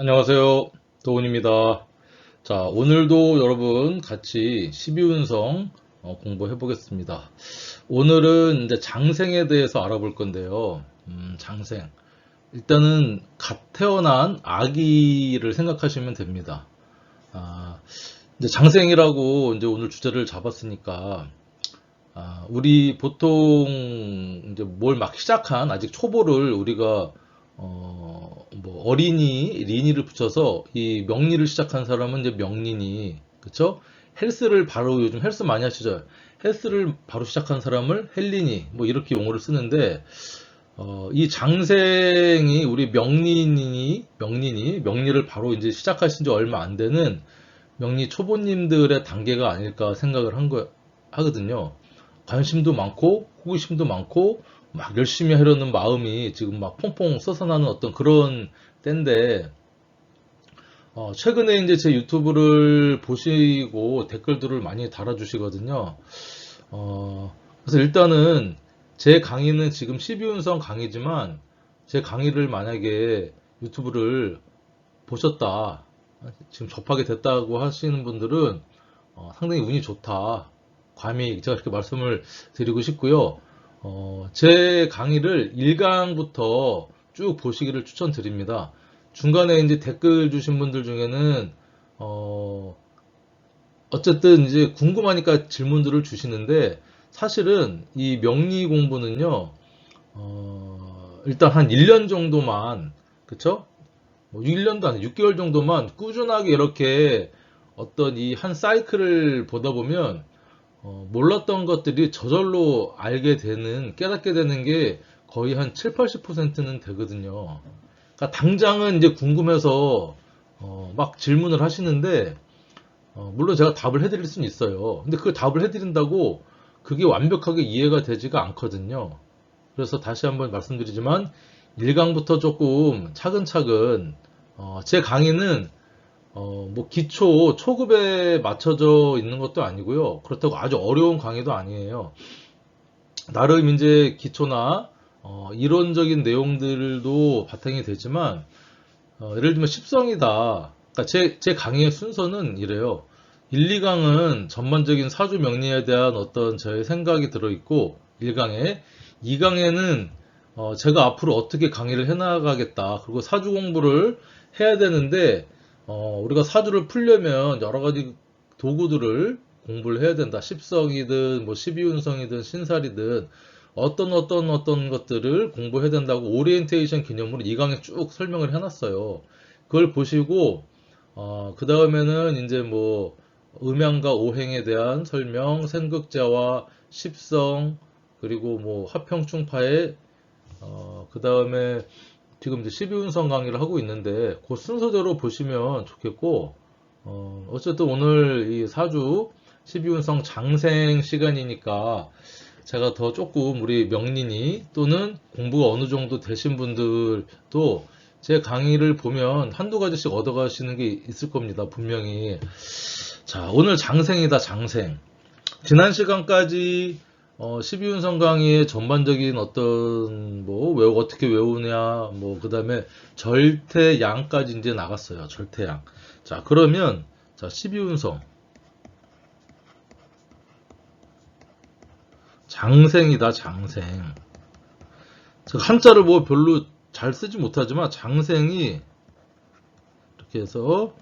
안녕하세요. 도훈입니다. 자, 오늘도 여러분 같이 12운성 공부해 보겠습니다. 오늘은 이제 장생에 대해서 알아볼 건데요. 장생. 일단은 갓 태어난 아기를 생각하시면 됩니다. 아, 이제 장생이라고 이제 오늘 주제를 잡았으니까, 우리 보통 이제 뭘 막 시작한 아직 초보를 우리가 뭐 어린이 리니를 붙여서 이 명리를 시작한 사람은 이제 명리니, 그쵸? 헬스를 바로 요즘 헬스 많이 하시죠? 헬스를 바로 시작한 사람을 헬리니 뭐 이렇게 용어를 쓰는데, 이 장생이 우리 명리를 바로 이제 시작하신 지 얼마 안 되는 명리 초보님들의 단계가 아닐까 생각을 하거든요. 관심도 많고 호기심도 많고 막 열심히 하려는 마음이 지금 막 퐁퐁 솟아나는 어떤 그런 때인데, 최근에 이제 제 유튜브를 보시고 댓글들을 많이 달아주시거든요. 그래서 일단은 제 강의는 지금 12운성 강의지만, 제 강의를 만약에 유튜브를 보셨다, 지금 접하게 됐다고 하시는 분들은 상당히 운이 좋다. 감히 제가 그렇게 말씀을 드리고 싶고요. 제 강의를 1강부터 쭉 보시기를 추천드립니다. 중간에 이제 댓글 주신 분들 중에는 어, 어쨌든 이제 궁금하니까 질문들을 주시는데, 사실은 이 명리 공부는요, 일단 한 1년 정도만, 그쵸? 뭐 1년도 아니고 6개월 정도만 꾸준하게 이렇게 어떤 이 한 사이클을 보다 보면 몰랐던 것들이 저절로 알게 되는, 깨닫게 되는 게 거의 한 7, 80%는 되거든요. 그러니까 당장은 이제 궁금해서 막 질문을 하시는데, 물론 제가 답을 해드릴 수는 있어요. 근데 그 답을 해드린다고 그게 완벽하게 이해가 되지가 않거든요. 그래서 다시 한번 말씀드리지만 1강부터 조금 차근차근, 제 강의는 뭐 기초 초급에 맞춰져 있는 것도 아니고요. 그렇다고 아주 어려운 강의도 아니에요. 나름 이제 기초나 이론적인 내용들도 바탕이 되지만, 예를 들면 십성이다. 그러니까 제 강의의 순서는 이래요. 1, 2강은 전반적인 사주 명리에 대한 어떤 저의 생각이 들어있고, 1강에, 2강에는 제가 앞으로 어떻게 강의를 해나가겠다. 그리고 사주 공부를 해야 되는데, 우리가 사주를 풀려면 여러 가지 도구들을 공부를 해야 된다. 십성이든 뭐 십이운성이든 신살이든 어떤 것들을 공부해야 된다고 오리엔테이션 개념으로 2강에 쭉 설명을 해놨어요. 그걸 보시고 그 다음에는 이제 뭐 음양과 오행에 대한 설명, 생극자와 십성, 그리고 뭐 화평충파의 그 다음에 지금 이제 12운성 강의를 하고 있는데, 그 순서대로 보시면 좋겠고, 어쨌든 오늘 이 사주 12운성 장생 시간이니까 제가 더 조금 우리 명린이 또는 공부가 어느 정도 되신 분들도 제 강의를 보면 한두 가지씩 얻어가시는 게 있을 겁니다. 분명히. 자, 오늘 장생이다, 장생. 지난 시간까지 12운성 강의의 전반적인 어떤 뭐 어떻게 외우냐, 뭐 그다음에 절태양까지 이제 나갔어요. 절태양. 자, 그러면 자, 12운성 장생이다, 장생. 제가 한자를 뭐 별로 잘 쓰지 못하지만 장생이 이렇게 해서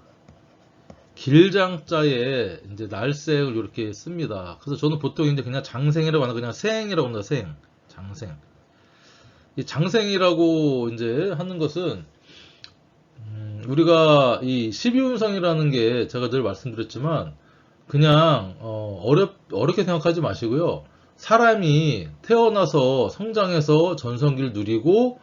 길장자에 이제 날생을 이렇게 씁니다. 그래서 저는 보통 이제 그냥 장생이라고 하나, 그냥 생이라고 합니다. 생, 장생. 이 장생이라고 이제 하는 것은, 우리가 이 12운성이라는 게 제가 늘 말씀드렸지만, 그냥 어렵게 생각하지 마시고요. 사람이 태어나서 성장해서 전성기를 누리고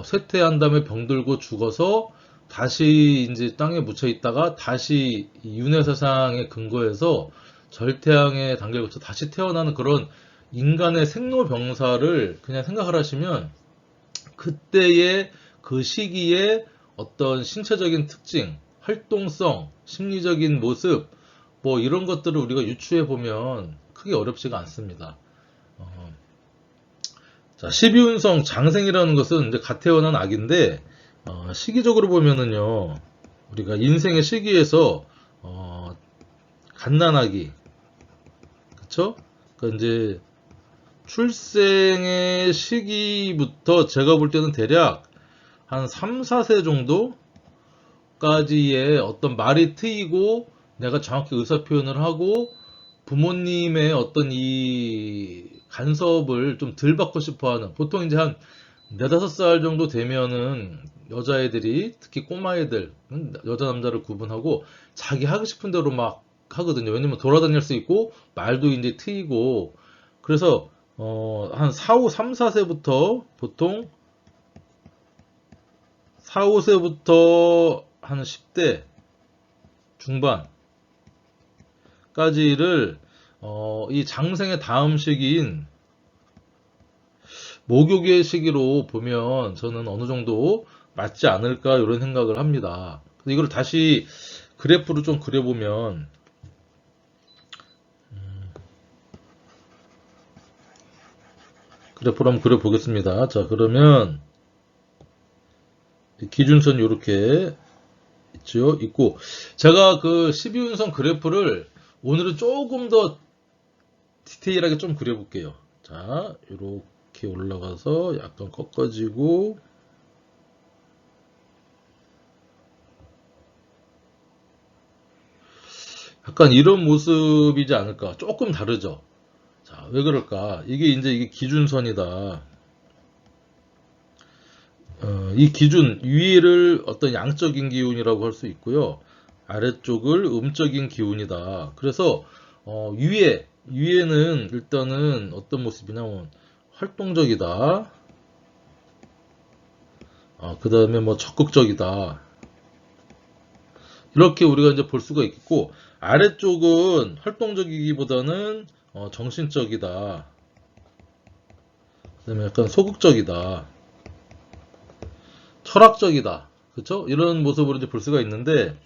쇠퇴한 다음에 병들고 죽어서 다시 이제 땅에 묻혀 있다가 다시 윤회사상에 근거해서 절태양의 단계를 거쳐 다시 태어나는 그런 인간의 생로병사를 그냥 생각을 하시면, 그때의 그 시기에 어떤 신체적인 특징, 활동성, 심리적인 모습, 뭐 이런 것들을 우리가 유추해 보면 크게 어렵지가 않습니다. 자, 12운성 장생이라는 것은 이제 갓 태어난 아기인데, 시기적으로 보면은요, 우리가 인생의 시기에서 갓난아기, 그쵸? 그러니까 이제 출생의 시기부터 제가 볼 때는 대략 한 3, 4세 정도까지의 어떤 말이 트이고 내가 정확히 의사표현을 하고 부모님의 어떤 이 간섭을 좀 덜 받고 싶어 하는, 보통 이제 한 4, 5살 정도 되면은 여자애들이, 특히 꼬마애들, 여자 남자를 구분하고 자기 하고 싶은 대로 막 하거든요. 왜냐면 돌아다닐 수 있고 말도 이제 트이고. 그래서 한 4, 5, 3, 4세부터 보통 4, 5세부터 한 10대 중반까지를 이 장생의 다음 시기인 목욕의 시기로 보면 저는 어느 정도 맞지 않을까 이런 생각을 합니다. 이걸 다시 그래프로 좀 그려보면, 그래프로 한번 그려보겠습니다. 자, 그러면 기준선 이렇게 있고, 제가 그 12운선 그래프를 오늘은 조금 더 디테일하게 좀 그려볼게요. 자, 이렇게 올라가서 약간 꺾어지고, 약간 이런 모습이지 않을까. 조금 다르죠. 자, 왜 그럴까? 이게 기준선이다. 이 기준 위를 어떤 양적인 기운이라고 할 수 있고요. 아래쪽을 음적인 기운이다. 그래서 위에는 일단은 어떤 모습이냐면 활동적이다. 그 다음에 뭐 적극적이다. 이렇게 우리가 이제 볼 수가 있고, 아래쪽은 활동적이기보다는 정신적이다. 그 다음에 약간 소극적이다. 철학적이다. 그쵸? 이런 모습으로 이제 볼 수가 있는데,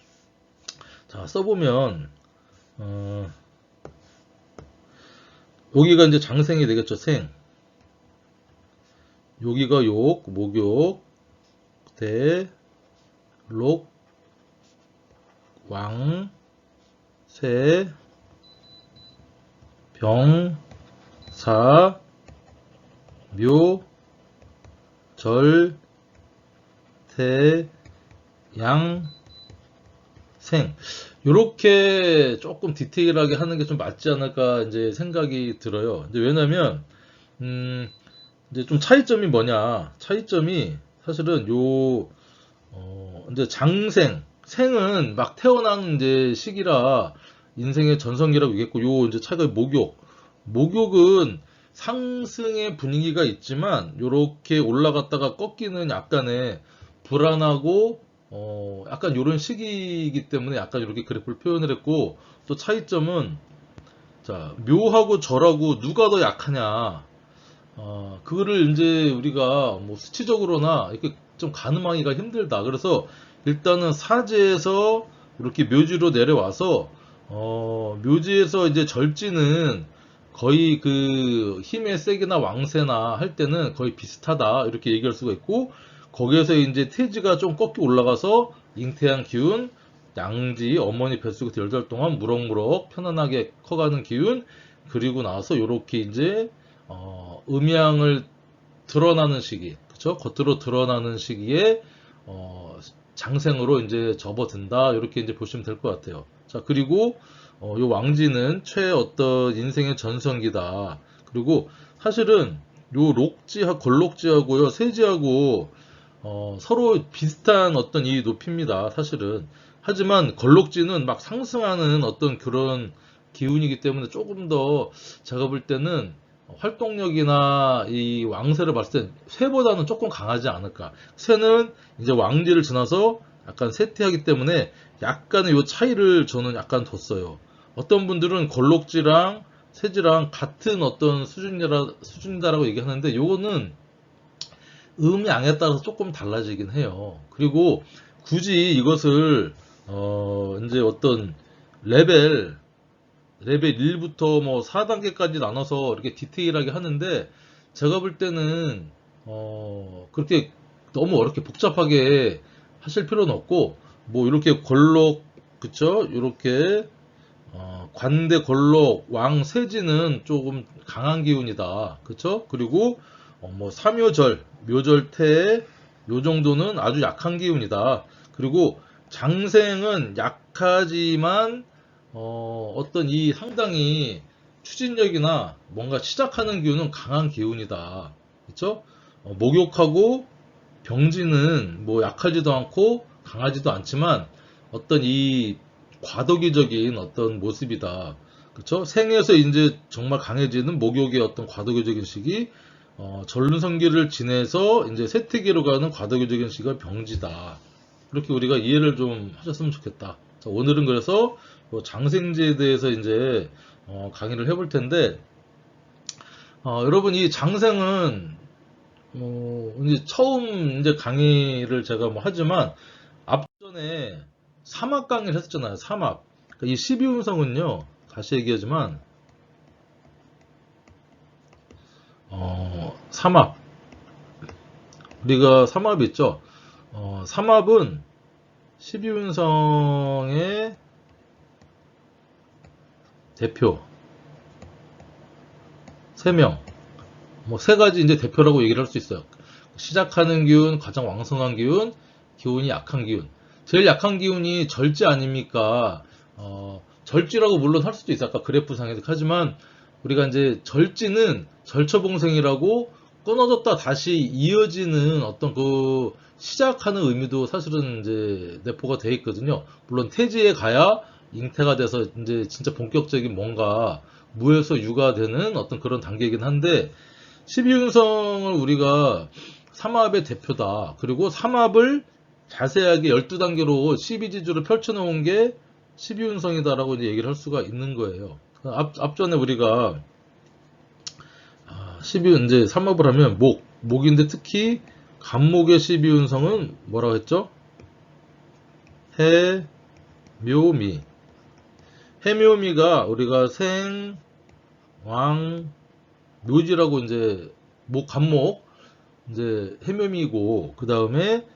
자, 써보면, 여기가 이제 장생이 되겠죠, 생. 여기가 욕, 목욕, 대, 록, 왕, 세, 병, 사, 묘, 절, 태, 양, 생. 요렇게 조금 디테일하게 하는 게 좀 맞지 않을까 이제 생각이 들어요. 이제 왜냐면 이제 좀 차이점이 뭐냐? 차이점이 사실은 이제 생은 막 태어난 이제 시기라 인생의 전성기라고 얘기했고, 이제 차이가 목욕은 상승의 분위기가 있지만 요렇게 올라갔다가 꺾이는 약간의 불안하고 약간 요런 시기이기 때문에 약간 이렇게 그래프를 표현을 했고, 또 차이점은, 자, 묘하고 절하고 누가 더 약하냐, 그거를 이제 우리가 뭐 수치적으로나 이렇게 좀 가늠하기가 힘들다. 그래서 일단은 사지에서 이렇게 묘지로 내려와서 묘지에서 이제 절지는 거의 그 힘의 세기나 왕세나 할 때는 거의 비슷하다 이렇게 얘기할 수가 있고, 거기에서 이제 태지가 좀 꺾여 올라가서 잉태한 기운, 양지 어머니 뱃속에서 10달 동안 무럭무럭 편안하게 커가는 기운, 그리고 나서 이렇게 이제 음양을 드러나는 시기, 그쵸? 겉으로 드러나는 시기에 장생으로 이제 접어든다. 이렇게 이제 보시면 될 것 같아요. 자, 그리고 요 왕지는 어떤 인생의 전성기다. 그리고 사실은 요 걸록지하고요, 세지하고 서로 비슷한 어떤 이 높이입니다. 사실은. 하지만 걸록지는 막 상승하는 어떤 그런 기운이기 때문에 조금 더 제가 볼 때는 활동력이나 이 왕세를 봤을 땐 쇠보다는 조금 강하지 않을까. 쇠는 이제 왕지를 지나서 약간 쇠퇴하기 때문에 약간의 요 차이를 저는 약간 뒀어요. 어떤 분들은 걸록지랑 세지랑 같은 어떤 수준이다라고 얘기하는데, 요거는 음양에 따라서 조금 달라지긴 해요. 그리고 굳이 이것을 이제 어떤 레벨 1부터 뭐 4단계까지 나눠서 이렇게 디테일하게 하는데, 제가 볼 때는 그렇게 너무 어렵게 복잡하게 하실 필요는 없고, 뭐 이렇게 골록, 그쵸? 이렇게 관대, 골록, 왕, 세지는 조금 강한 기운이다. 그쵸? 그리고 뭐 삼요절, 묘절, 태, 요 정도는 아주 약한 기운이다. 그리고 장생은 약하지만 어떤 이 상당히 추진력이나 뭔가 시작하는 기운은 강한 기운이다. 그쵸? 목욕하고 병지는 뭐 약하지도 않고 강하지도 않지만 어떤 이 과도기적인 어떤 모습이다. 그쵸? 생에서 이제 정말 강해지는 목욕의 어떤 과도기적인 시기, 전륜성기를 지내서 이제 쇠퇴기로 가는 과도기적인 시기가 병지다. 그렇게 우리가 이해를 좀 하셨으면 좋겠다. 자, 오늘은 그래서 장생지에 대해서 이제 강의를 해볼 텐데, 여러분 이 장생은 이제 처음 이제 강의를 제가 뭐 하지만 앞전에 삼합 강의를 했었잖아요. 삼합. 그러니까 이 12운성은요. 다시 얘기하지만 삼합. 우리가 삼합 있죠. 삼합은 12운성의 대표 3명. 뭐 3가지 이제 대표라고 얘기를 할 수 있어요. 시작하는 기운, 가장 왕성한 기운, 기운이 약한 기운. 제일 약한 기운이 절지 아닙니까? 절지라고 물론 할 수도 있어요. 아까 그래프상에서. 하지만 우리가 이제 절지는 절처봉생이라고 끊어졌다 다시 이어지는 어떤 그 시작하는 의미도 사실은 이제 내포가 돼 있거든요. 물론 태지에 가야 잉태가 돼서 이제 진짜 본격적인 뭔가 무에서 유가 되는 어떤 그런 단계이긴 한데 12운성을 우리가 삼합의 대표다. 그리고 삼합을 자세하게 12단계로 12지주를 펼쳐놓은 게 12운성이다라고 이제 얘기를 할 수가 있는 거예요. 앞전에 우리가 12운, 이제 삼합을 하면 목인데 특히 간목의 12운성은 뭐라고 했죠? 해, 묘, 미. 해묘미가 우리가 생, 왕, 묘지라고 이제 간목 이제 해묘미고 그 다음에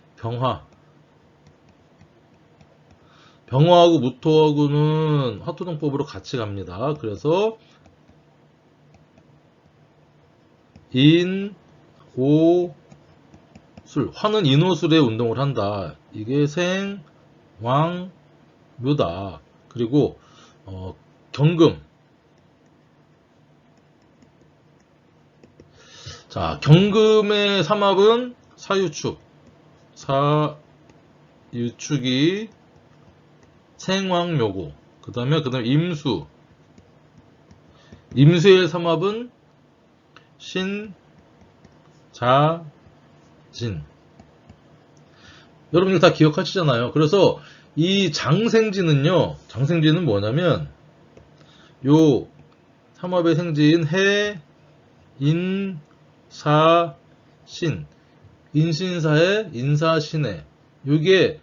병화하고 무토하고는 화토동법으로 같이 갑니다. 그래서 인, 오, 술. 화는 인오술의 운동을 한다. 이게 생, 왕, 묘다. 그리고 경금. 자, 경금의 삼합은 사유축. 사유축이 생왕묘고. 그 다음에 임수. 임수의 삼합은 신, 자, 진. 여러분들 다 기억하시잖아요. 그래서 이 장생지는 뭐냐면 요 삼합의 생지인 해, 인, 사, 신. 인신사의 인사신의 요게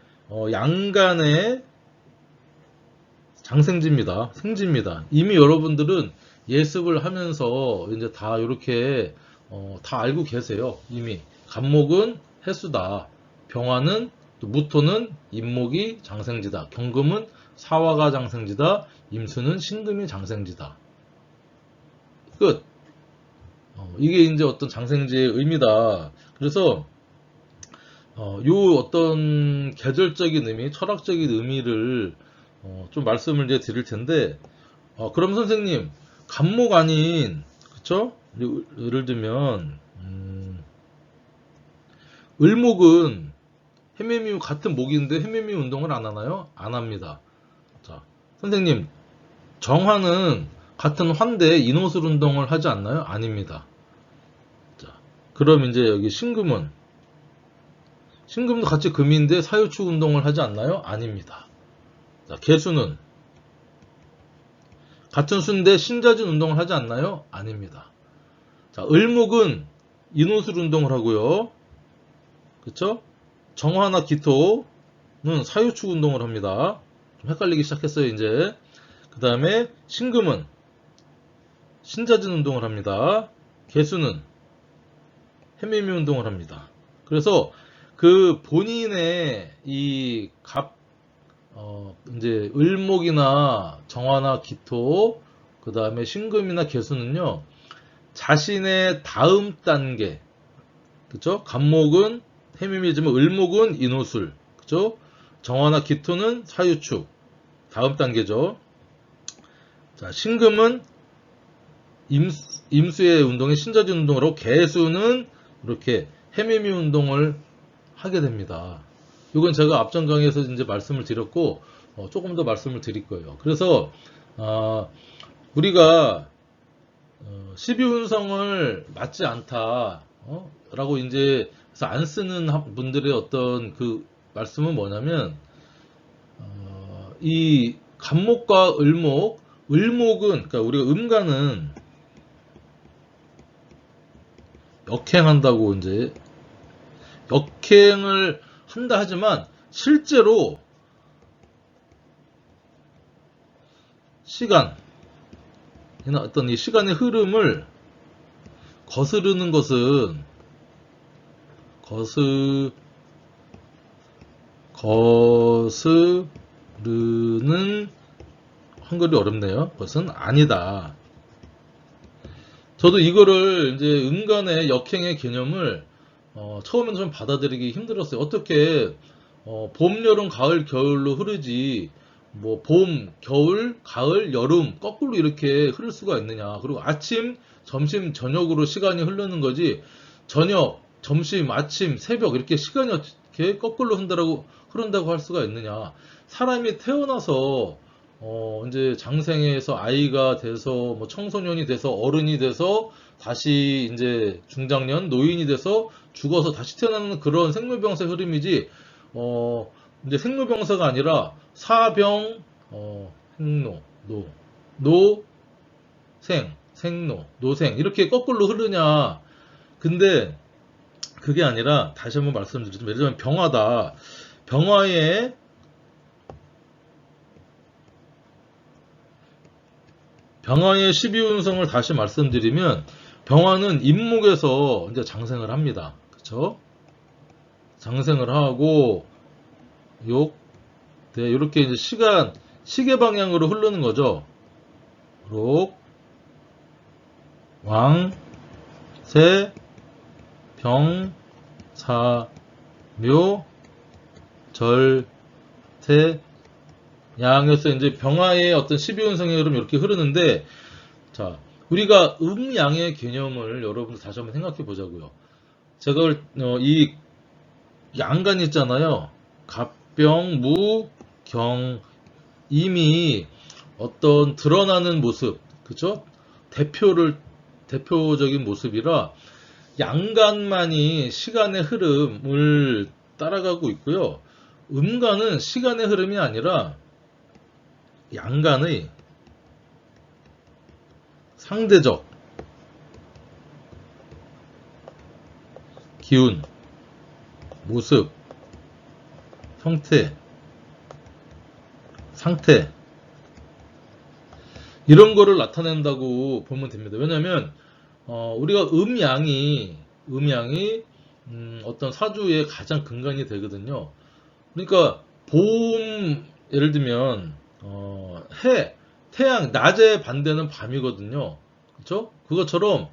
양간의 장생지입니다. 생지입니다. 이미 여러분들은 예습을 하면서 이제 다 이렇게 다 알고 계세요. 이미 간목은 해수다. 병화는 무토는 임목이 장생지다. 경금은 사화가 장생지다. 임수는 신금이 장생지다. 끝. 이게 이제 어떤 장생지의 의미다. 그래서 요 어떤 계절적인 의미, 철학적인 의미를 좀 말씀을 이제 드릴 텐데, 그럼 선생님, 간목 아닌, 그쵸? 예를 들면, 을목은 해매미 같은 목인데 해매미 운동을 안 하나요? 안 합니다. 자, 선생님, 정화는 같은 환대 인호술 운동을 하지 않나요? 아닙니다. 자, 그럼 이제 여기 신금도 같이 금인데 사유축 운동을 하지 않나요? 아닙니다. 자, 개수는 같은 수인데 신자진 운동을 하지 않나요? 아닙니다. 자, 을목은 인호술 운동을 하고요. 그쵸? 정화나 기토는 사유축 운동을 합니다. 좀 헷갈리기 시작했어요, 이제. 그 다음에 신금은 신자진 운동을 합니다. 개수는 해매미 운동을 합니다. 그래서 그 본인의 이 이제 을목이나 정화나 기토, 그 다음에 신금이나 개수는요, 자신의 다음 단계, 그쵸? 간목은 해묘이지만 을목은 인호술, 그쵸? 정화나 기토는 사유축, 다음 단계죠. 자, 신금은 임수의 운동이 신자진 운동을 하고, 개수는 이렇게 해묘미 운동을 하게 됩니다. 이건 제가 앞전 강의에서 이제 말씀을 드렸고, 조금 더 말씀을 드릴 거예요. 그래서 우리가 12운성을 맞지 않다, 라고 이제 그래서 안 쓰는 분들의 어떤 그 말씀은 뭐냐면, 이 간목과 을목은 그러니까 우리가 음간은 역행한다고 이제 역행을 한다 하지만 실제로 시간이나 어떤 이 시간의 흐름을 거스르는 것은 거스르는 한글이 어렵네요. 그것은 아니다. 저도 이거를 이제 음간의 역행의 개념을 처음에는 좀 받아들이기 힘들었어요. 어떻게 봄, 여름, 가을, 겨울로 흐르지 뭐 봄, 겨울, 가을, 여름 거꾸로 이렇게 흐를 수가 있느냐. 그리고 아침, 점심, 저녁으로 시간이 흐르는 거지 저녁, 점심, 아침, 새벽 이렇게 시간이 어떻게 거꾸로 흐른다고 할 수가 있느냐. 사람이 태어나서 이제 장생에서 아이가 돼서 뭐 청소년이 돼서 어른이 돼서 다시 이제 중장년 노인이 돼서 죽어서 다시 태어나는 그런 생로병사의 흐름이지 이제 생로병사가 아니라 사병 행로 노생 생로 노생 이렇게 거꾸로 흐르냐. 근데 그게 아니라 다시 한번 말씀드리자면 예를 들면 병화다. 병화의 12운성을 다시 말씀드리면 병화는 임목에서 이제 장생을 합니다. 그쵸? 장생을 하고 이렇게 이제 시계 방향으로 흐르는 거죠. 록, 왕, 세, 병, 사, 묘, 절, 태, 양에서 이제 병화의 어떤 12운성의 흐름 이렇게 흐르는데, 자, 우리가 음양의 개념을 여러분들 다시 한번 생각해 보자고요. 제가 이 양간 있잖아요. 갑병, 무, 경, 이미 어떤 드러나는 모습, 그죠? 대표적인 모습이라 양간만이 시간의 흐름을 따라가고 있고요. 음간은 시간의 흐름이 아니라 양간의 상대적 기운, 모습, 형태, 상태 이런 거를 나타낸다고 보면 됩니다. 왜냐하면 우리가 음양이 어떤 사주의 가장 근간이 되거든요. 그러니까 봄 예를 들면 태양 낮의 반대는 밤이거든요. 그렇죠? 그것처럼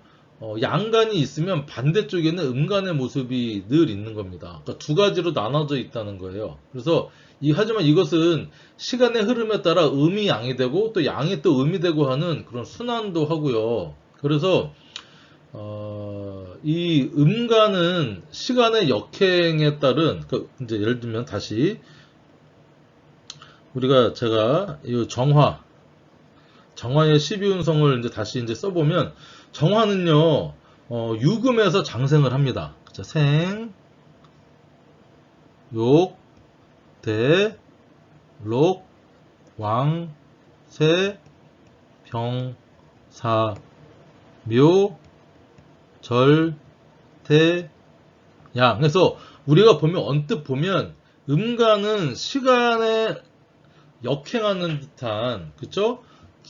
양간이 있으면 반대쪽에는 음간의 모습이 늘 있는 겁니다. 그러니까 두 가지로 나눠져 있다는 거예요. 그래서 하지만 이것은 시간의 흐름에 따라 음이 양이 되고 또 양이 또 음이 되고 하는 그런 순환도 하고요. 그래서 이 음간은 시간의 역행에 따른 이제 예를 들면 다시 제가 이 정화의 12운성을 이제 다시 이제 써보면 정화는요 유금에서 장생을 합니다. 자, 생, 욕, 대, 록, 왕, 세, 병, 사, 묘, 절, 태, 양. 그래서 우리가 언뜻 보면 음간은 시간에 역행하는 듯한, 그쵸?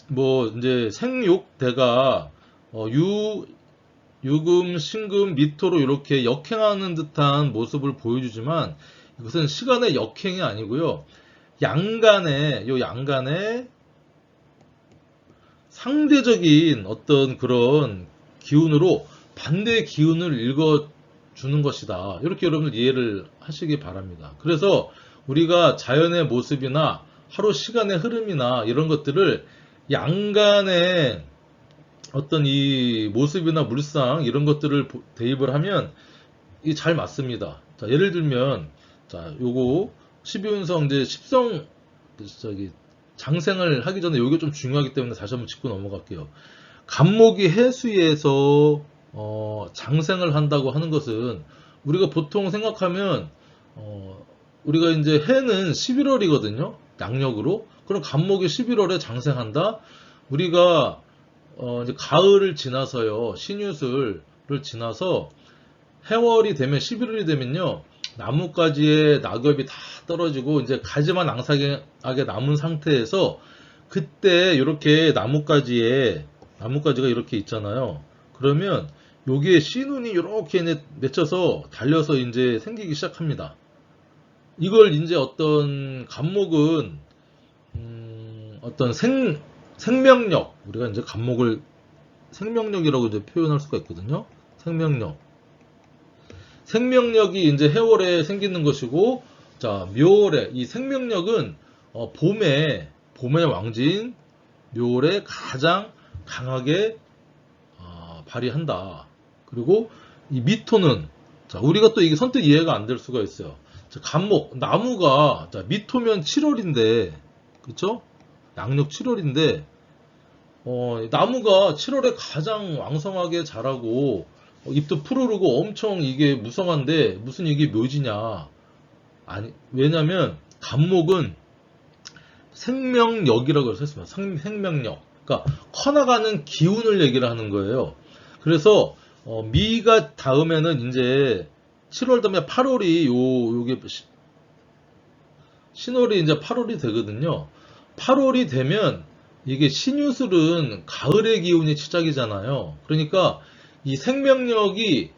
뭐 이제 생욕대가 유금, 신금, 미토로 이렇게 역행하는 듯한 모습을 보여주지만 이것은 시간의 역행이 아니고요. 양간에 상대적인 어떤 그런 기운으로 반대의 기운을 읽어주는 것이다. 이렇게 여러분들 이해를 하시기 바랍니다. 그래서 우리가 자연의 모습이나 하루 시간의 흐름이나 이런 것들을 양간의 어떤 이 모습이나 물상 이런 것들을 대입을 하면 이게 잘 맞습니다. 자, 예를 들면, 자, 요거 12운성 이제 10성 저기 장생을 하기 전에 요게 좀 중요하기 때문에 다시 한번 짚고 넘어갈게요. 간목이 해수에서 장생을 한다고 하는 것은 우리가 보통 생각하면 우리가 이제 해는 11월이거든요. 양력으로. 그럼 간목이 11월에 장생한다. 우리가 이제 가을을 지나서요. 신유술을 지나서 해월이 되면 11월이 되면요. 나뭇가지에 낙엽이 다 떨어지고 이제 가지만 앙상하게 남은 상태에서 그때 이렇게 나뭇가지가 이렇게 있잖아요. 그러면 여기에 씨눈이 이렇게 이제 맺혀서 달려서 이제 생기기 시작합니다. 이걸 이제 어떤 간목은 어떤 생명력, 우리가 이제 간목을 생명력이라고 이제 표현할 수가 있거든요. 생명력이 이제 해월에 생기는 것이고, 자, 묘월에 이 생명력은 봄의 왕진 묘월에 가장 강하게 발휘한다. 그리고 이 미토는, 자, 우리가 또 이게 선뜻 이해가 안 될 수가 있어요. 자, 간목 나무가, 자, 미토면 7월인데 그렇죠? 양력 7월인데 나무가 7월에 가장 왕성하게 자라고 잎도 푸르르고 엄청 이게 무성한데 무슨 이게 묘지냐? 아니, 왜냐면 간목은 생명력이라고 했습니다. 생명력. 그러니까 커나가는 기운을 얘기를 하는 거예요. 그래서 미가 다음에는 이제 7월 다음에 8월이 요게 신월이 이제 8월이 되거든요. 8월이 되면 이게 신유술은 가을의 기운이 시작이잖아요. 그러니까 이 생명력이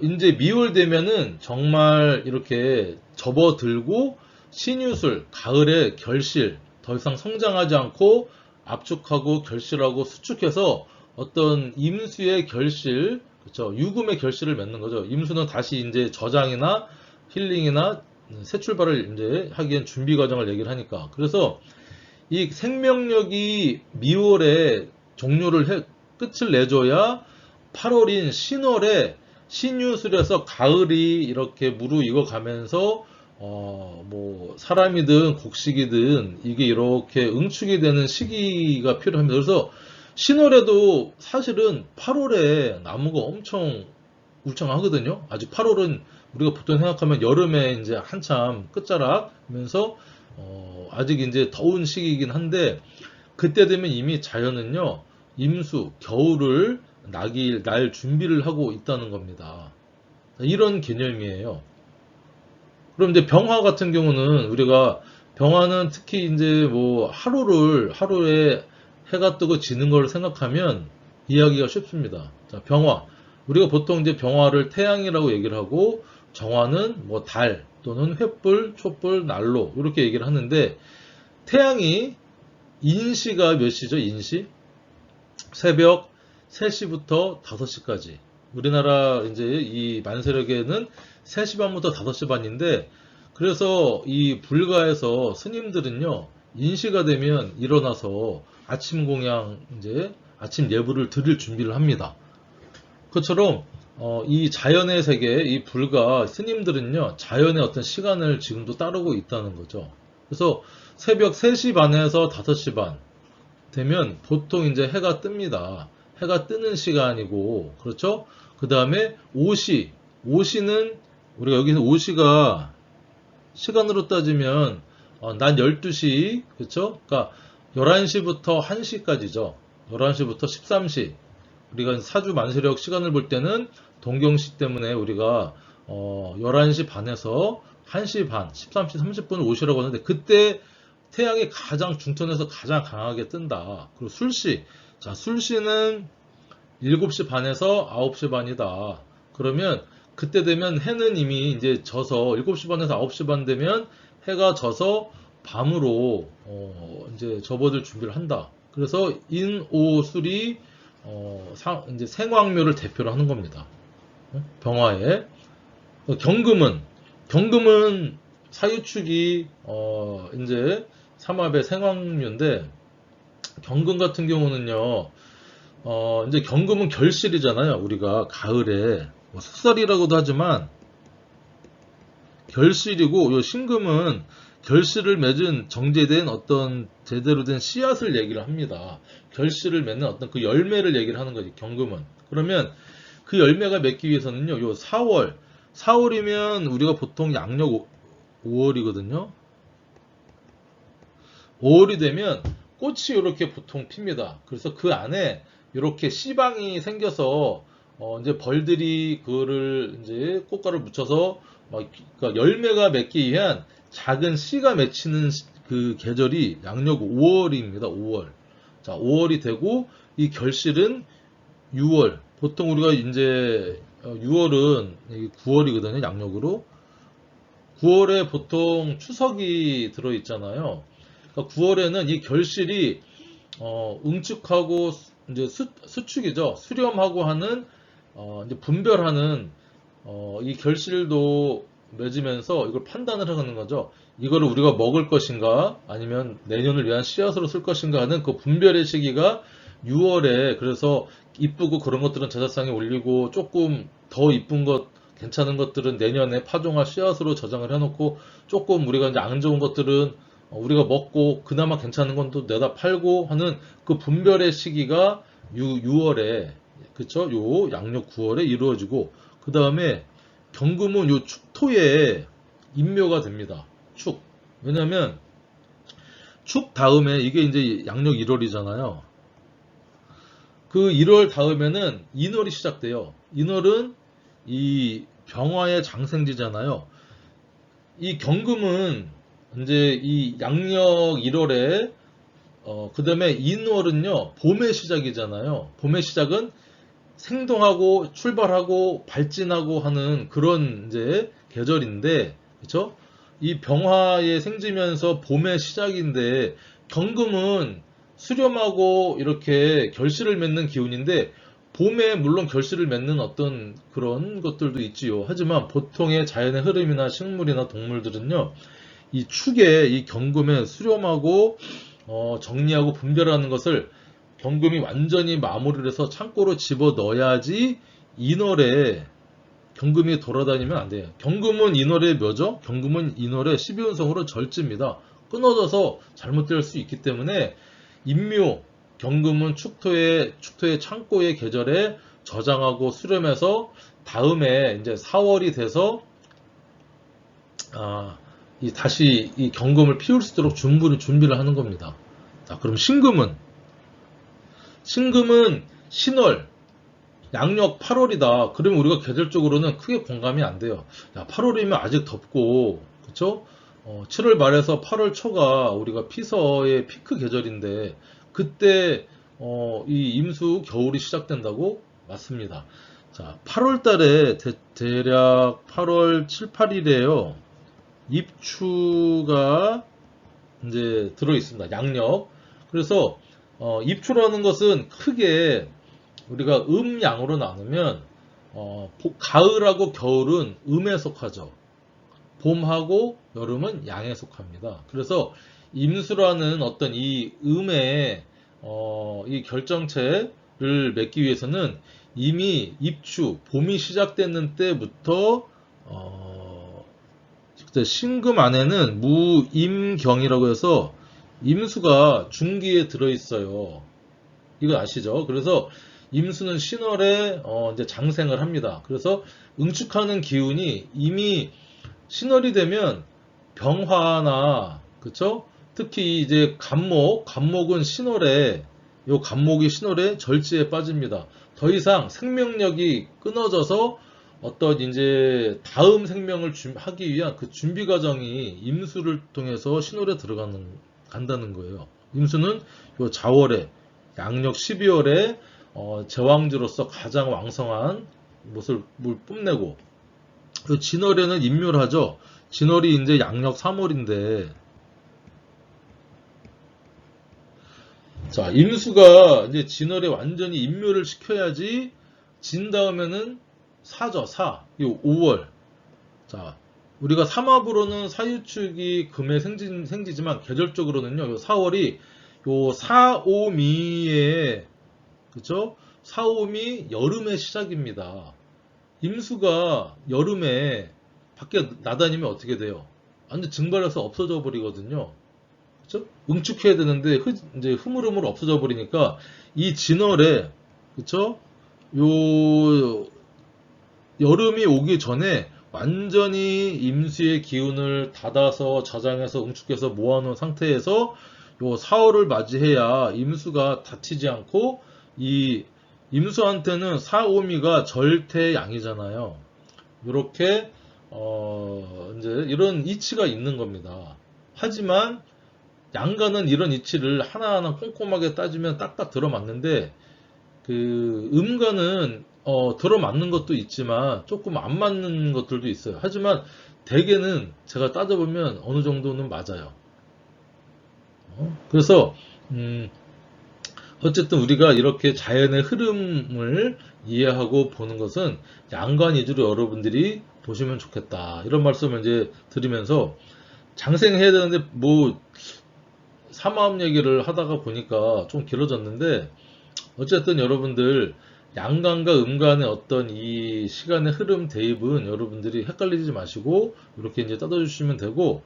이제 미월 되면은 정말 이렇게 접어들고 신유술 가을에 결실 더 이상 성장하지 않고 압축하고 결실하고 수축해서 어떤 임수의 결실, 그렇죠? 유금의 결실을 맺는 거죠. 임수는 다시 이제 저장이나 힐링이나 새 출발을 이제 하기엔 준비 과정을 얘기를 하니까. 그래서 이 생명력이 미월에 끝을 내줘야 8월인 신월에 신유술에서 가을이 이렇게 무르익어 가면서 뭐 사람이든 곡식이든 이게 이렇게 응축이 되는 시기가 필요합니다. 그래서 신월에도 사실은 8월에 나무가 엄청 울창하거든요. 아직 8월은 우리가 보통 생각하면 여름에 이제 한참 끝자락면서 아직 이제 더운 시기이긴 한데 그때 되면 이미 자연은요 임수 겨울을 날 준비를 하고 있다는 겁니다. 이런 개념이에요. 그럼 이제 병화 같은 경우는 우리가 병화는 특히 이제 뭐 하루에 해가 뜨고 지는 걸 생각하면 이해하기가 쉽습니다. 자, 병화. 우리가 보통 이제 병화를 태양이라고 얘기를 하고 정화는 뭐 달 또는 횃불, 촛불, 난로 이렇게 얘기를 하는데 태양이 인시가 몇 시죠? 인시? 새벽 3시부터 5시까지. 우리나라 이제 이 만세력에는 3시 반부터 5시 반인데 그래서 이 불가에서 스님들은요 인시가 되면 일어나서 아침 공양 이제 아침 예불을 드릴 준비를 합니다. 그처럼 이 자연의 세계, 이 불가 스님들은요 자연의 어떤 시간을 지금도 따르고 있다는 거죠. 그래서 새벽 3시 반에서 5시 반 되면 보통 이제 해가 뜹니다. 해가 뜨는 시간이고, 그렇죠? 그 다음에 오시는 우리가 여기서 오시가 시간으로 따지면 낮 12시, 그렇죠? 그러니까 11시부터 1시까지죠. 11시부터 13시. 우리가 사주 만세력 시간을 볼 때는 동경시 때문에 우리가 11시 반에서 1시 반, 13시 30분 오시라고 하는데 그때 태양이 가장 중천에서 가장 강하게 뜬다. 그리고 술시. 자, 술시는 7시 반에서 9시 반이다. 그러면 그때 되면 해는 이미 이제 져서 7시 반에서 9시 반 되면 해가 져서 밤으로 이제 접어들 준비를 한다. 그래서 인오술이 이제 생황묘를 대표로 하는 겁니다. 병화에 경금은 사유축이 이제 삼합의 생황묘인데 경금 같은 경우는요. 이제 경금은 결실이잖아요. 우리가 가을에 뭐 숙살이라고도 하지만 결실이고, 요 신금은 결실을 맺은 정제된 어떤 제대로 된 씨앗을 얘기를 합니다. 결실을 맺는 어떤 그 열매를 얘기를 하는 거지, 경금은. 그러면 그 열매가 맺기 위해서는요, 요 4월이면 우리가 보통 양력 5월이거든요. 5월이 되면 꽃이 이렇게 보통 핍니다. 그래서 그 안에 이렇게 씨방이 생겨서 이제 벌들이 그거를 이제 꽃가루 묻혀서 그러니까 열매가 맺기 위한 작은 씨가 맺히는 그 계절이 양력 5월입니다. 5월. 자, 5월이 되고 이 결실은 6월. 보통 우리가 이제 6월은 9월이거든요. 양력으로. 9월에 보통 추석이 들어 있잖아요. 그러니까 9월에는 이 결실이 응축하고 이제 수축이죠. 수렴하고 하는 이제 분별하는 이 결실도 맺으면서 이걸 판단을 하는 거죠. 이거를 우리가 먹을 것인가 아니면 내년을 위한 씨앗으로 쓸 것인가 하는 그 분별의 시기가 6월에, 그래서 이쁘고 그런 것들은 제사상에 올리고 조금 더 이쁜 것 괜찮은 것들은 내년에 파종할 씨앗으로 저장을 해놓고 조금 우리가 이제 안 좋은 것들은 우리가 먹고 그나마 괜찮은 건 또 내다 팔고 하는 그 분별의 시기가 6월에, 그쵸? 요 양력 9월에 이루어지고, 그 다음에 경금은 요 축토에 인묘가 됩니다. 축. 왜냐면 축 다음에 이게 이제 양력 1월이잖아요. 그 1월 다음에는 인월이 시작돼요. 인월은 이 병화의 장생지잖아요. 이 경금은 이제 이 양력 1월에 그 다음에 인월은요 봄의 시작이잖아요. 봄의 시작은 생동하고 출발하고 발진하고 하는 그런 이제 계절인데, 그렇죠? 이 병화에 생지면서 봄의 시작인데 경금은 수렴하고 이렇게 결실을 맺는 기운인데, 봄에 물론 결실을 맺는 어떤 그런 것들도 있지요. 하지만 보통의 자연의 흐름이나 식물이나 동물들은요, 이 축에 이 경금에 수렴하고 정리하고 분별하는 것을 경금이 완전히 마무리를 해서 창고로 집어 넣어야지 인월에 경금이 돌아다니면 안 돼요. 경금은 인월에 묘죠? 경금은 인월에 12운성으로 절지입니다. 끊어져서 잘못될 수 있기 때문에 인묘, 경금은 축토의 창고의 계절에 저장하고 수렴해서 다음에 이제 4월이 돼서 다시 이 경금을 피울 수 있도록 준비를 하는 겁니다. 자, 그럼 신금은 신월, 양력 8월이다. 그러면 우리가 계절적으로는 크게 공감이 안 돼요. 야, 8월이면 아직 덥고, 그쵸? 7월 말에서 8월 초가 우리가 피서의 피크 계절인데, 그때, 이 임수 겨울이 시작된다고? 맞습니다. 자, 8월 달에 대략 8월 7, 8일에요. 입추가 이제 들어 있습니다. 양력. 그래서 입추라는 것은 크게 우리가 음양으로 나누면 가을하고 겨울은 음에 속하죠. 봄하고 여름은 양에 속합니다. 그래서 임수라는 어떤 이 음의 이 결정체를 맺기 위해서는 이미 입추, 봄이 시작되는 때부터 신금 안에는 무임경이라고 해서 임수가 중기에 들어있어요. 이거 아시죠? 그래서 임수는 신월에 이제 장생을 합니다. 그래서 응축하는 기운이 이미 신월이 되면 병화나, 그쵸? 특히 이제 간목은 신월에, 요 간목이 신월에 절지에 빠집니다. 더 이상 생명력이 끊어져서 어떤 이제 다음 생명을 하기 위한 그 준비 과정이 임수를 통해서 신월에 간다는 거예요. 임수는 요 자월에, 양력 12월에 제왕지로서 가장 왕성한 모습을 뽐내고, 진월에는 인묘를 하죠. 진월이 이제 양력 3월인데, 자, 임수가 이제 진월에 완전히 임묘를 시켜야지 진 다음에는 사죠, 사. 이 5월. 자, 우리가 삼합으로는 사유축이 금에 생지지만 계절적으로는요, 요 4월이 요 사오미의, 그쵸? 사오미 여름의 시작입니다. 임수가 여름에 밖에 나다니면 어떻게 돼요? 완전 증발해서 없어져 버리거든요. 그쵸? 응축해야 되는데 이제 흐물흐물 없어져 버리니까 이 진월에, 그쵸? 요 여름이 오기 전에 완전히 임수의 기운을 닫아서 저장해서 응축해서 모아놓은 상태에서 요 4월을 맞이해야 임수가 다치지 않고, 이 임수한테는 사오미가 절대양이잖아요. 이렇게 이제 이런 이치가 있는 겁니다. 하지만 양가는 이런 이치를 하나하나 꼼꼼하게 따지면 딱딱 들어맞는데, 그 음가는 들어맞는 것도 있지만 조금 안 맞는 것들도 있어요. 하지만 대개는 제가 따져보면 어느 정도는 맞아요. 그래서 어쨌든 우리가 이렇게 자연의 흐름을 이해하고 보는 것은 양관 위주로 여러분들이 보시면 좋겠다, 이런 말씀을 이제 드리면서, 장생해야 되는데 뭐 삼합 얘기를 하다가 보니까 좀 길어졌는데, 어쨌든 여러분들 양관과 음관의 어떤 이 시간의 흐름 대입은 여러분들이 헷갈리지 마시고 이렇게 이제 따져주시면 되고,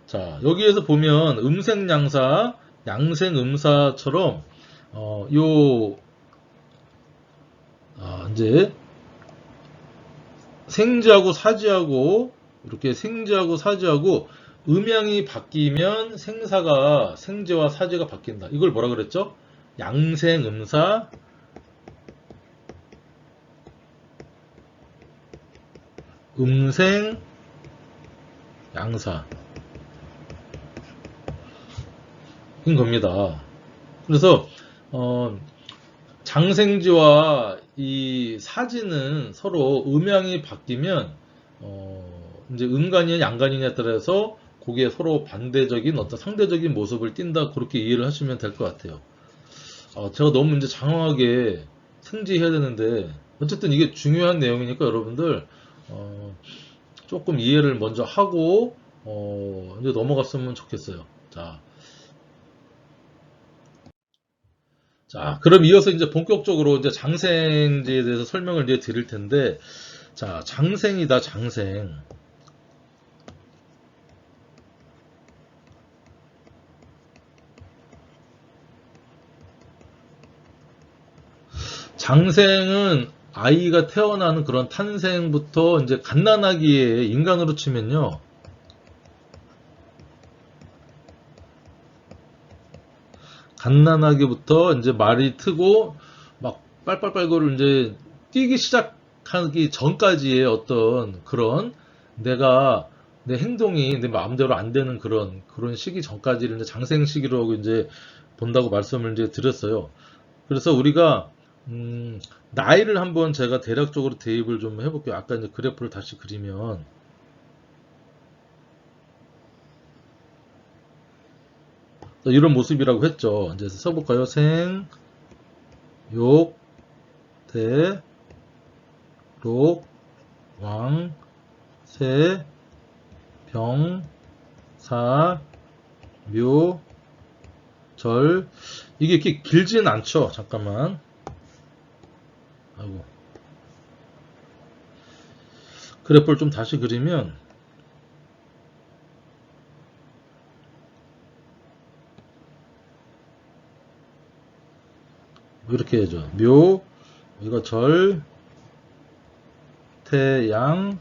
자, 여기에서 보면 음생양사, 양생음사처럼 요 이제 생지하고 사지하고, 이렇게 생지하고 사지하고 음양이 바뀌면 생사가, 생지와 사지가 바뀐다. 이걸 뭐라 그랬죠? 양생음사, 음생, 양사 인 겁니다. 그래서 장생지와 이 사지는 서로 음양이 바뀌면 이제 음간이냐 양간이냐에 따라서 그게 서로 반대적인 어떤 상대적인 모습을 띈다, 그렇게 이해를 하시면 될 것 같아요. 제가 너무 이제 장황하게 생지해야 되는데, 어쨌든 이게 중요한 내용이니까 여러분들 조금 이해를 먼저 하고 이제 넘어갔으면 좋겠어요. 자, 그럼 이어서 이제 본격적으로 이제 장생지에 대해서 설명을 이제 드릴 텐데, 자, 장생이다, 장생. 장생은 아이가 태어나는 그런 탄생부터 이제 갓난아기에, 인간으로 치면요, 갓난아기부터 이제 말이 트고 막 빨빨빨고를 이제 뛰기 시작하기 전까지의 어떤 그런, 내가 내 행동이 내 마음대로 안 되는 그런 시기 전까지를 이제 장생 시기라고 이제 본다고 말씀을 이제 드렸어요. 그래서 우리가 나이를 한번 제가 대략적으로 대입을 좀 해볼게요. 아까 이제 그래프를 다시 그리면, 이런 모습이라고 했죠. 이제 써볼까요? 생, 욕, 대, 록, 왕, 세, 병, 사, 묘, 절. 이게 이렇게 길지는 않죠. 잠깐만. 아이고. 그래프를 좀 다시 그리면, 이렇게 해줘. 묘, 이거 절, 태, 양,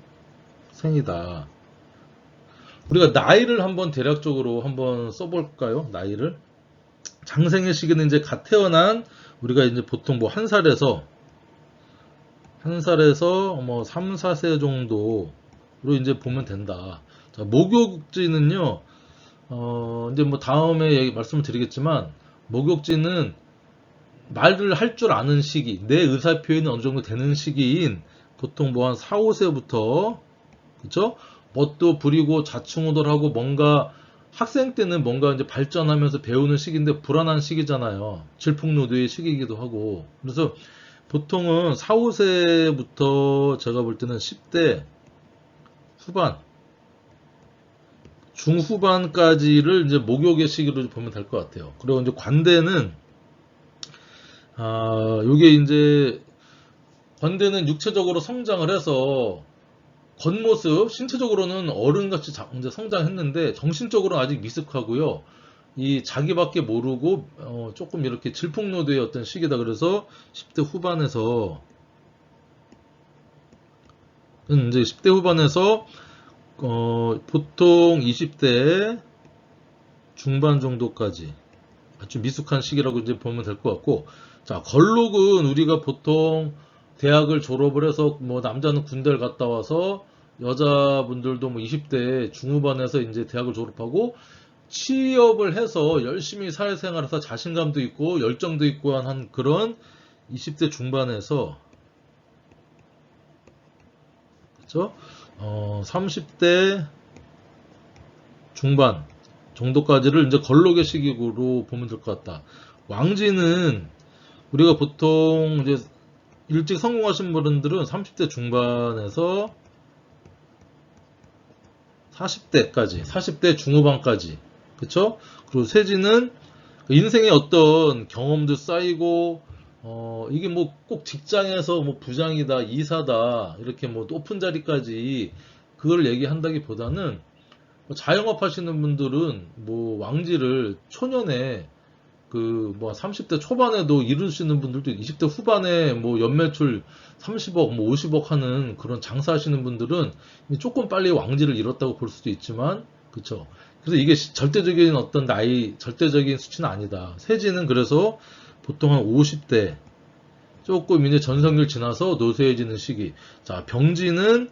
생이다. 우리가 나이를 한번 대략적으로 한번 써볼까요? 나이를. 장생의 시기는 이제 갓 태어난, 우리가 이제 보통 뭐 한 살에서 뭐 3, 4세 정도로 이제 보면 된다. 자, 목욕지는요, 이제 뭐 다음에 말씀을 드리겠지만, 목욕지는 말을 할 줄 아는 시기, 내 의사 표현이 어느 정도 되는 시기인 보통 뭐 한 4, 5세부터, 그쵸? 멋도 부리고 좌충우돌하고 뭔가 학생 때는 뭔가 이제 발전하면서 배우는 시기인데 불안한 시기잖아요. 질풍노도의 시기이기도 하고. 그래서 보통은 4, 5세부터 제가 볼 때는 10대 후반, 중후반까지를 이제 목욕의 시기로 보면 될 것 같아요. 그리고 이제 관대는, 요게 이제, 관대는 육체적으로 성장을 해서 겉모습, 신체적으로는 어른같이 이제 성장했는데 정신적으로는 아직 미숙하고요. 이 자기밖에 모르고 조금 이렇게 질풍노도의 어떤 시기다. 그래서 10대 후반에서 이제 10대 후반에서 보통 20대 중반 정도까지 아주 미숙한 시기라고 이제 보면 될 것 같고, 자, 걸록은 우리가 보통 대학을 졸업을 해서 뭐 남자는 군대를 갔다 와서 여자분들도 뭐 20대 중후반에서 이제 대학을 졸업하고 취업을 해서 열심히 사회생활에서 자신감도 있고 열정도 있고 한 그런 20대 중반에서, 그렇죠? 30대 중반 정도까지를 이제 걸록의 시기로 보면 될 것 같다. 왕지는 우리가 보통 이제 일찍 성공하신 분들은 30대 중반에서 40대까지, 40대 중후반까지, 그쵸? 그리고 세지는 인생의 어떤 경험도 쌓이고, 이게 뭐 꼭 직장에서 뭐 부장이다, 이사다, 이렇게 뭐 높은 자리까지 그걸 얘기한다기보다는 자영업 하시는 분들은 뭐 왕지를 초년에 그 뭐 30대 초반에도 이루시는 분들도 20대 후반에 뭐 연매출 30억, 뭐 50억 하는 그런 장사하시는 분들은 조금 빨리 왕지를 이뤘다고 볼 수도 있지만, 그쵸? 그래서 이게 절대적인 어떤 나이, 절대적인 수치는 아니다. 세지는 그래서 보통 한 50대 조금 이제 전성기를 지나서 노쇠해지는 시기. 자, 병지는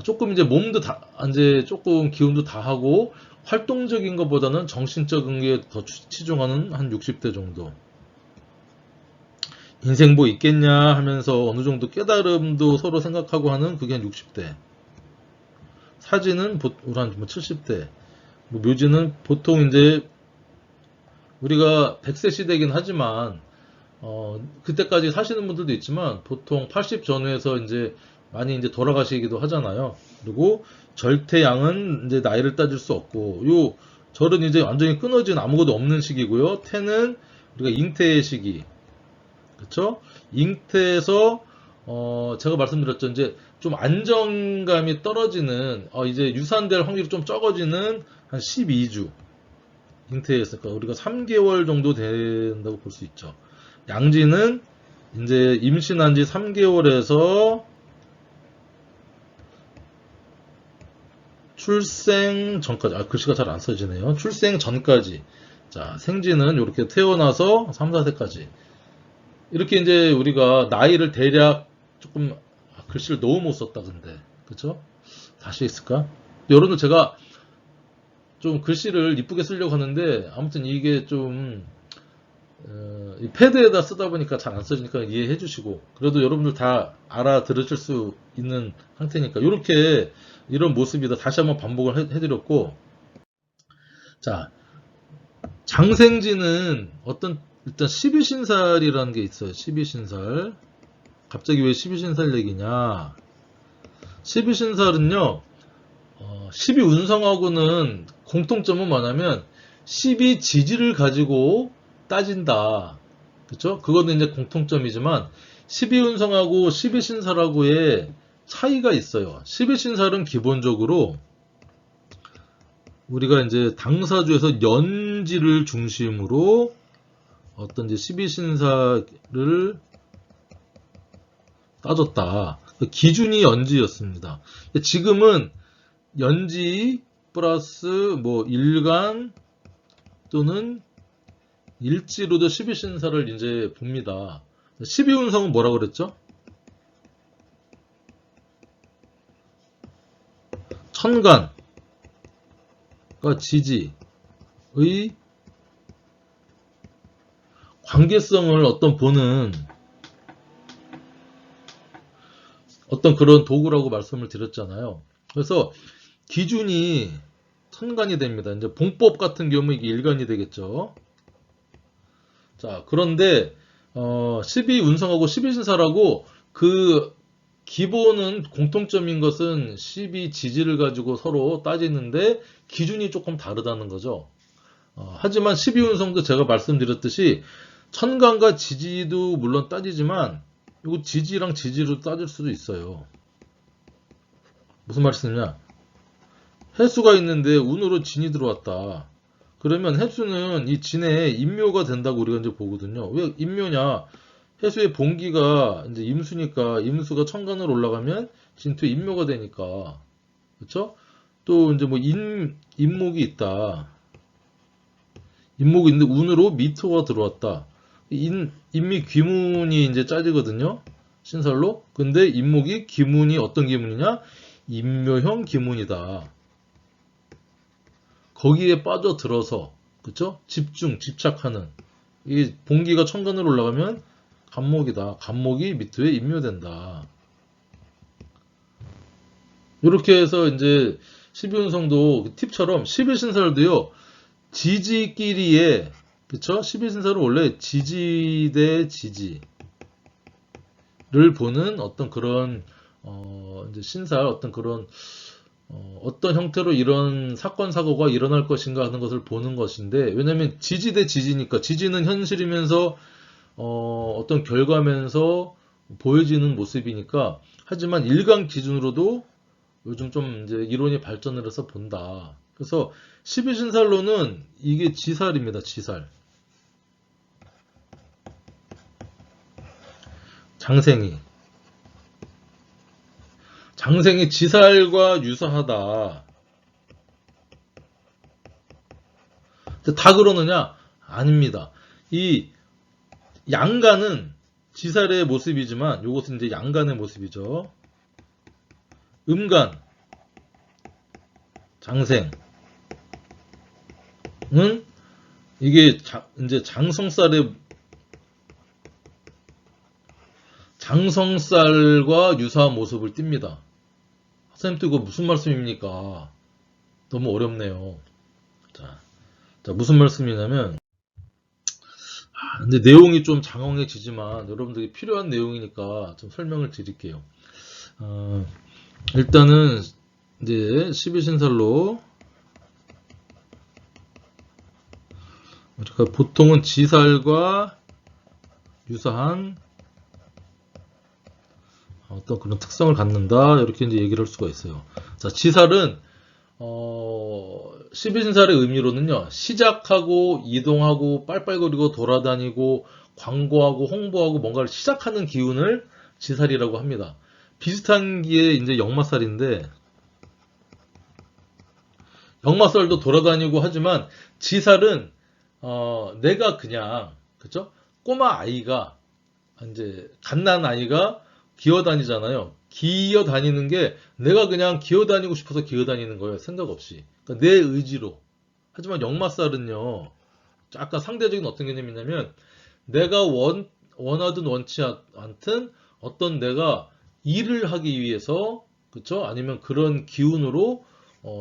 조금 이제 몸도 다, 이제 조금 기운도 다 하고 활동적인 것보다는 정신적인 게 더 치중하는 한 60대 정도. 인생 뭐 있겠냐 하면서 어느 정도 깨달음도 서로 생각하고 하는 그게 한 60대. 사지는 한 70대. 뭐 묘지는 보통 이제 우리가 100세 시대이긴 하지만 그때까지 사시는 분들도 있지만 보통 80 전후에서 이제 많이 이제 돌아가시기도 하잖아요. 그리고 절태양은 이제 나이를 따질 수 없고, 요 절은 이제 완전히 끊어진 아무것도 없는 시기고요. 태는 우리가 잉태의 시기, 그렇죠? 잉태에서 제가 말씀드렸죠. 이제 좀 안정감이 떨어지는, 이제 유산될 확률이 좀 적어지는 한 12주 잉태했을까? 우리가 3개월 정도 된다고 볼 수 있죠. 양지는 이제 임신한 지 3개월에서 출생 전까지, 글씨가 잘 안 써지네요. 출생 전까지. 자, 생지는 이렇게 태어나서 3, 4세까지. 이렇게 이제 우리가 나이를 대략 조금, 글씨를 너무 못 썼다, 근데. 그쵸? 다시 했을까? 여러분들 제가 좀 글씨를 이쁘게 쓰려고 하는데, 아무튼 이게 좀, 이 패드에다 쓰다 보니까 잘 안 써지니까 이해해 주시고, 그래도 여러분들 다 알아들으실 수 있는 상태니까 이렇게 이런 모습이다. 다시 한번 반복을 해드렸고, 자, 장생지는 어떤 일단 12신살이라는 게 있어요. 12신살. 갑자기 왜 12신살 얘기냐? 12신살은요 12운성하고는 공통점은 뭐냐면 12지지를 가지고 따진다. 그쵸? 그거는 이제 공통점이지만 12운성하고 12신살하고의 차이가 있어요. 12신살은 기본적으로 우리가 이제 당사주에서 연지를 중심으로 어떤 이제 12신사를 따졌다. 기준이 연지였습니다. 지금은 연지 플러스 뭐 일간 또는 일지로도 12신사를 이제 봅니다. 12운성은 뭐라 그랬죠? 천간과 지지의 관계성을 보는 어떤 그런 도구라고 말씀을 드렸잖아요. 그래서 기준이 천간이 됩니다. 이제 봉법 같은 경우 이게 일간이 되겠죠. 자, 그런데 12운성하고 12신살하고 그 기본은 공통점인 것은 12지지를 가지고 서로 따지는데 기준이 조금 다르다는 거죠. 하지만 12운성도 제가 말씀드렸듯이 천간과 지지도 물론 따지지만 이거 지지랑 지지로 따질 수도 있어요. 무슨 말씀이냐? 해수가 있는데 운으로 진이 들어왔다. 그러면 해수는 이 진에 임묘가 된다고 우리가 이제 보거든요. 왜 임묘냐? 해수의 본기가 이제 임수니까 임수가 천간으로 올라가면 진토에 임묘가 되니까. 그렇죠? 또 이제 뭐 임목이 있다. 임목이 있는데 운으로 미토가 들어왔다. 임미 귀문이 이제 짜지거든요. 신살로. 근데 임목이 기문이 어떤 기문이냐? 임묘형 기문이다. 거기에 빠져들어서 그쵸? 집착하는 이 본기가 천간으로 올라가면 간목이다. 간목이 미토에 임묘된다. 이렇게 해서 이제 12운성도 팁처럼 11신살도요. 지지끼리에 그쵸? 11신살은 원래 지지 대 지지를 보는 어떤 그런 이제 신살 어떤 그런 어떤 형태로 이런 사건 사고가 일어날 것인가 하는 것을 보는 것인데 왜냐하면 지지 대 지지니까 지지는 현실이면서 어떤 결과면서 보여지는 모습이니까 하지만 일간 기준으로도 요즘 좀 이제 이론이 발전을 해서 본다. 그래서 12신살로는 이게 지살입니다. 지살. 장생이 지살과 유사하다. 다 그러느냐? 아닙니다. 이 양간은 지살의 모습이지만 이것은 이제 양간의 모습이죠. 음간, 장생은 이게 이제 장성살과 유사한 모습을 띱니다. 선생님, 이거 무슨 말씀입니까? 너무 어렵네요. 자, 무슨 말씀이냐면, 근데 내용이 좀 장황해지지만, 여러분들이 필요한 내용이니까 좀 설명을 드릴게요. 일단은, 이제, 12신살로, 우리가 보통은 지살과 유사한 어떤 그런 특성을 갖는다 이렇게 이제 얘기를 할 수가 있어요. 자, 지살은 12신살의 의미로는요 시작하고 이동하고 빨빨거리고 돌아다니고 광고하고 홍보하고 뭔가를 시작하는 기운을 지살이라고 합니다. 비슷한 게 이제 역마살인데 역마살도 돌아다니고 하지만 지살은 내가 그냥 그쵸? 꼬마 아이가 이제 갓난 아이가 기어다니잖아요. 기어다니는 게 내가 그냥 기어다니고 싶어서 기어다니는 거예요. 생각 없이. 그러니까 내 의지로. 하지만 역마살은요. 아까 상대적인 어떤 개념이냐면 내가 원하든 원치 않든 어떤 내가 일을 하기 위해서 그쵸? 아니면 그런 기운으로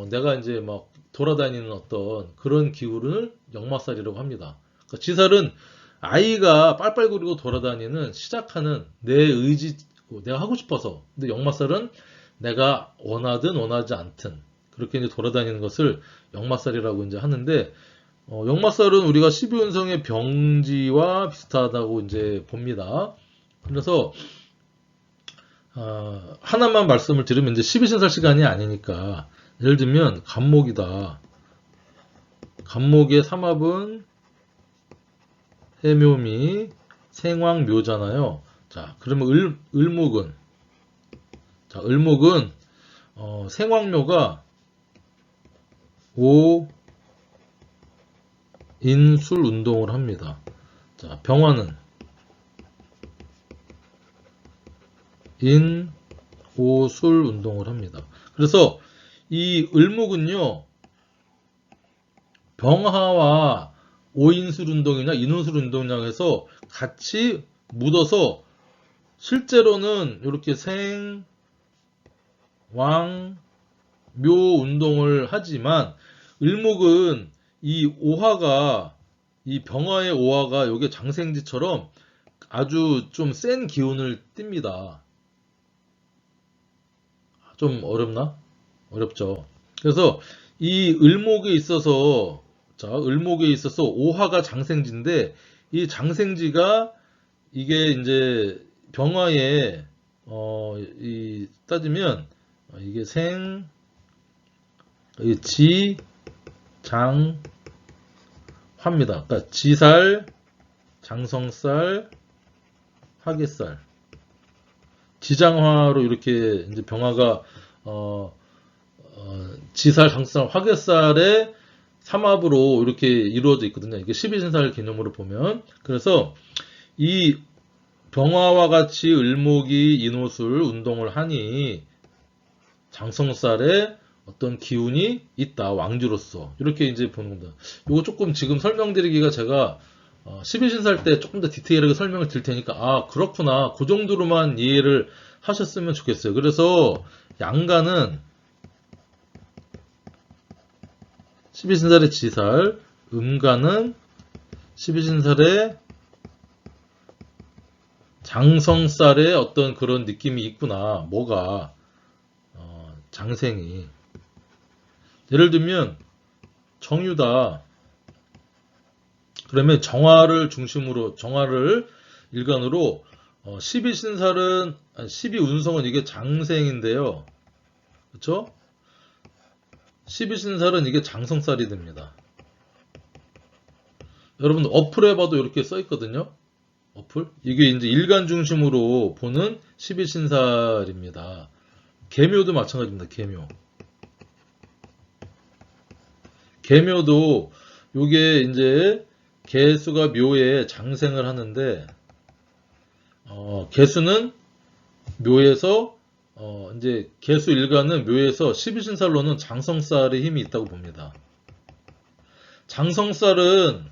내가 이제 막 돌아다니는 어떤 그런 기운을 역마살이라고 합니다. 그러니까 지살은 아이가 빨빨거리고 돌아다니는 시작하는 내 의지 내가 하고 싶어서. 근데 역마살은 내가 원하든 원하지 않든 그렇게 이제 돌아다니는 것을 역마살이라고 이제 하는데 역마살은 우리가 12운성의 병지와 비슷하다고 이제 봅니다. 그래서 하나만 말씀을 드리면 이제 12신살 시간이 아니니까 예를 들면 간목이다. 간목의 삼합은 해묘미, 생황묘잖아요. 자, 그러면 을목은 생황묘가 오인술 운동을 합니다. 자, 병화는 인오술 운동을 합니다. 그래서 이 을목은요 병화와 오인술 운동이나 인오술 운동이라고 해서 같이 묻어서 실제로는 이렇게 생, 왕, 묘 운동을 하지만 을목은 이 오화가 이 병화의 오화가 요게 장생지처럼 아주 좀 센 기운을 띱니다. 좀 어렵나? 어렵죠. 그래서 이 을목에 있어서 자, 을목에 있어서 오화가 장생지인데 이 장생지가 이게 이제 병화에 이 따지면 이게 장, 화입니다. 그러니까 지살, 장성살, 화개살, 지장화로 이렇게 이제 병화가 지살, 장성살, 화개살의 삼합으로 이렇게 이루어져 있거든요. 이게 12신살 개념으로 보면. 그래서 이 병화와 같이 을목이 인호술 운동을 하니 장성살에 어떤 기운이 있다, 왕주로서. 이렇게 이제 보는 겁니다. 이거 조금 지금 설명드리기가 제가 12신살 때 조금 더 디테일하게 설명을 드릴 테니까, 아, 그렇구나. 그 정도로만 이해를 하셨으면 좋겠어요. 그래서 양가는 12신살의 지살, 음가는 12신살의 장성살의 어떤 그런 느낌이 있구나. 뭐가 장생이. 예를 들면 정유다. 그러면 정화를 중심으로 정화를 일간으로 12신살은 12운성은 이게 장생인데요. 그렇죠? 12신살은 이게 장성살이 됩니다. 여러분 어플에 봐도 이렇게 써 있거든요. 어플? 이게 이제 일간 중심으로 보는 12신살입니다. 계묘도 마찬가지입니다. 계묘. 계묘도 요게 이제 개수가 묘에 장생을 하는데 개수는 묘에서 이제 개수 일간은 묘에서 12신살로는 장성살의 힘이 있다고 봅니다. 장성살은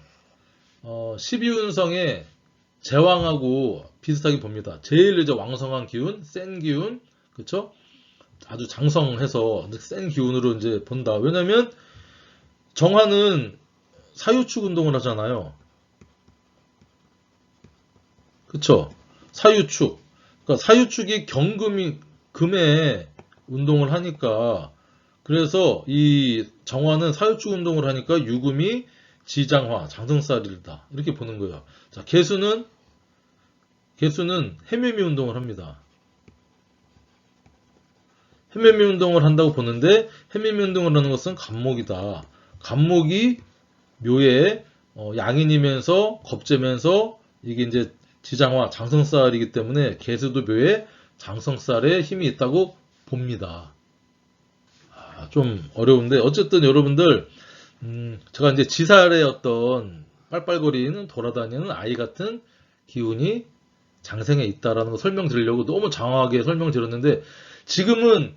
12운성의 제왕하고 비슷하게 봅니다. 제일 이제 왕성한 기운, 센 기운, 그쵸? 아주 장성해서 센 기운으로 이제 본다. 왜냐면 정화는 사유축 운동을 하잖아요. 그쵸? 사유축. 그러니까 사유축이 금에 운동을 하니까 그래서 이 정화는 사유축 운동을 하니까 유금이 지장화, 장성살이다. 이렇게 보는 거예요. 자, 개수는 해묘미 운동을 합니다. 해묘미 운동을 한다고 보는데 해묘미 운동을 하는 것은 간목이다. 간목이 묘에 양인이면서 겁재면서 이게 이제 지장화, 장성살이기 때문에 개수도 묘에 장성살에 힘이 있다고 봅니다. 좀 어려운데 어쨌든 여러분들 제가 이제 지살의 어떤 빨빨거리는 돌아다니는 아이 같은 기운이 장생에 있다라는 거 설명드리려고 너무 장황하게 설명드렸는데 지금은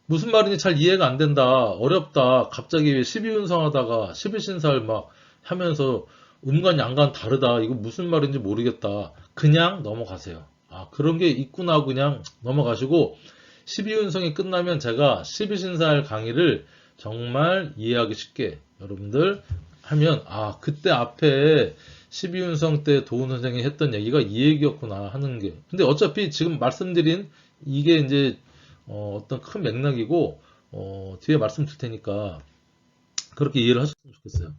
무슨 말인지 잘 이해가 안 된다. 어렵다. 갑자기 왜 12운성 하다가 12신살 막 하면서 음간 양간 다르다. 이거 무슨 말인지 모르겠다. 그냥 넘어가세요. 아, 그런 게 있구나. 그냥 넘어가시고 12운성이 끝나면 제가 12신살 강의를 정말 이해하기 쉽게 여러분들 하면 아, 그때 앞에 12운성 때 도훈 선생이 했던 얘기가 이 얘기였구나 하는 게. 근데 어차피 지금 말씀드린 이게 이제 어떤 큰 맥락이고 뒤에 말씀 드릴 테니까 그렇게 이해를 하셨으면 좋겠어요.